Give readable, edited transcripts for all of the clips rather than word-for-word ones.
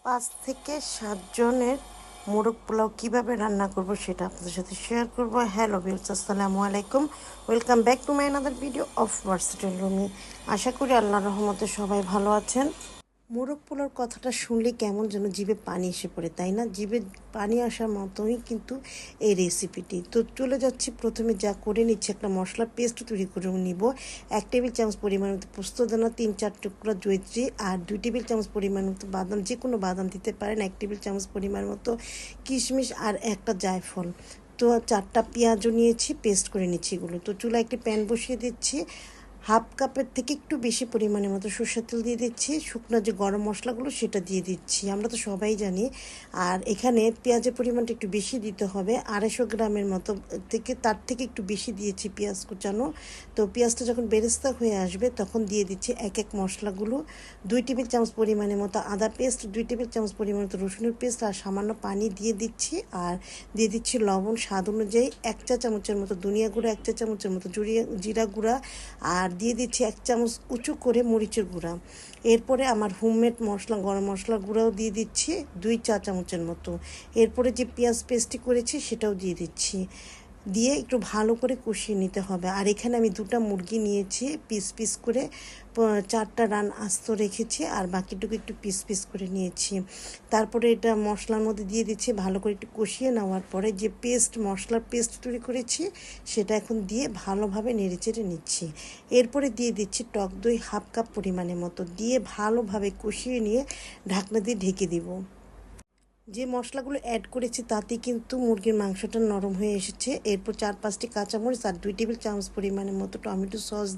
5 থেকে 7 জনের মোরগ পোলাও কীভাবে রান্না করব সেটা আপনাদের সাথে শেয়ার করব। হ্যালো ভিউয়ার্স, আসসালামু আলাইকুম। Welcome back to my another video of versatile Rumi. আশা করি আল্লাহর রহমতে সবাই ভালো আছেন। মোরগ পোলাওর কথাটা শুনলে কেমন যেন জিভে পানি এসে পড়ে, তাই না? জিভে পানি আসার মতোই কিন্তু এই রেসিপিটি। তো চলে যাচ্ছি, প্রথমে যা করে নিচ্ছি, একটা মশলা পেস্ট তৈরি করে নিব। 1 টেবিল চামচ পরিমাণ মতো পোস্তদানা, 3-4 টুকরা জয়িত্রী, আর 2 টেবিল চামচ পরিমাণ মতো বাদাম, যে কোনো বাদাম দিতে পারেন, 1 টেবিল চামচ পরিমাণ মতো কিশমিশ, আর একটা জায়ফল। তো 4টা পেঁয়াজও নিয়েছি, পেস্ট করে নিচ্ছি এগুলো। তো চুলায় একটি প্যান বসিয়ে দিচ্ছি। হাফ কাপের থেকে একটু বেশি পরিমাণের মতো সরষের তেল দিয়ে দিচ্ছি। শুকনো যে গরম মশলাগুলো সেটা দিয়ে দিচ্ছি, আমরা তো সবাই জানি। আর এখানে পেঁয়াজের পরিমাণটা একটু বেশি দিতে হবে, 250 গ্রামের মতো, তার থেকে একটু বেশি দিয়েছি পেঁয়াজ কুচানো। তো পেঁয়াজটা যখন বেরেস্তা হয়ে আসবে তখন দিয়ে দিচ্ছি এক এক মশলাগুলো। 2 টেবিল চামচ পরিমাণের মতো আদা পেস্ট, 2 টেবিল চামচ পরিমাণ মতো রসুনের পেস্ট, আর সামান্য পানি দিয়ে দিচ্ছি। আর দিয়ে দিচ্ছি লবণ স্বাদ অনুযায়ী, 1 চা চামচের মতো ধনিয়া গুঁড়া, 1 চা চামচের মতো জিরা গুঁড়া, আর দিয়ে দিচ্ছি 1 চামচ উঁচু করে মরিচের গুঁড়া। এরপরে আমার হোমমেড মশলা, গরম মশলার গুঁড়াও দিয়ে দিচ্ছি 2 চা চামচের মতো। এরপরে যে পেঁয়াজ পেস্টটি করেছি সেটাও দিয়ে দিচ্ছি, দিয়ে একটু ভালো করে কষিয়ে নিতে হবে। আর এখানে আমি 2টা মুরগি নিয়েছি, পিস পিস করে 4টা রান আস্ত রেখেছি, আর বাকিটুকু একটু পিস পিস করে নিয়েছি। তারপরে এটা মশলার মধ্যে দিয়ে দিচ্ছি, ভালো করে একটু কষিয়ে নেওয়ার পরে যে মশলার পেস্ট তৈরি করেছি সেটা এখন দিয়ে ভালোভাবে নেড়েচেড়ে নিচ্ছি। এরপরে দিয়ে দিচ্ছি টক দই হাফ কাপ পরিমাণের মতো, দিয়ে ভালোভাবে কষিয়ে নিয়ে ঢাকনা দিয়ে ঢেকে দিব। যে মশলাগুলো অ্যাড করেছি তাতে কিন্তু মুরগির মাংসটা নরম হয়ে এসেছে। এরপর 4-5টি কাঁচামরিচ আর 2 টেবিল চামচ পরিমাণের মতো টমেটো সস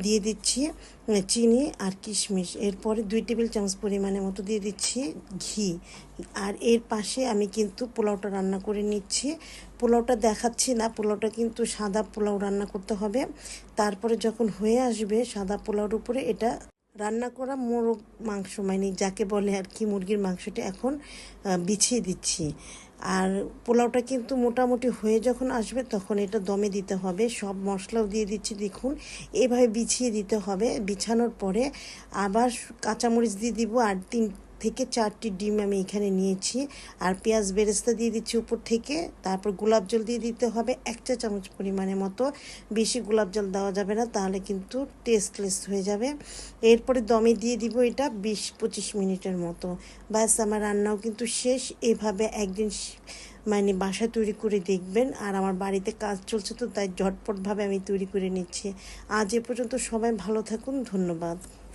দিয়ে দিচ্ছি চিনি আর কিশমিশ। এরপরে 2 টেবিল চামচ পরিমাণের মতো দিয়ে দিচ্ছি ঘি। আর এর পাশে আমি কিন্তু পোলাওটা রান্না করে নিচ্ছি। পোলাওটা দেখাচ্ছি না, পোলাওটা কিন্তু সাদা পোলাও রান্না করতে হবে। তারপরে যখন হয়ে আসবে সাদা পোলাওর উপরে এটা রান্না করা মোরগ মাংস, মানে যাকে বলে আর কি, মুরগির মাংসটা এখন বিছিয়ে দিচ্ছি। আর পোলাওটা কিন্তু মোটামুটি হয়ে যখন আসবে তখন এটা দমে দিতে হবে। সব মশলাও দিয়ে দিচ্ছি, দেখুন এভাবে বিছিয়ে দিতে হবে। বিছানোর পরে আবার কাঁচামরিচ দিয়ে দিব, আর 3 থেকে 4টি ডিম আমি এখানে নিয়েছি, আর পেঁয়াজ বেরেস্তা দিয়ে দিচ্ছি উপর থেকে। তারপর গোলাপ জল দিয়ে দিতে হবে 1 চা চামচ পরিমাণের মতো, বেশি গোলাপ জল দেওয়া যাবে না, তাহলে কিন্তু টেস্টলেস হয়ে যাবে। এরপরে দমে দিয়ে দিব এটা 20-25 মিনিটের মতো। ব্যাস, আমার রান্নাও কিন্তু শেষ। এভাবে একদিন মানে বাসায় তৈরি করে দেখবেন। আর আমার বাড়িতে কাজ চলছে, তো তাই ঝটপটভাবে আমি তৈরি করে নিচ্ছি। আজ এ পর্যন্ত, সবাই ভালো থাকুন, ধন্যবাদ।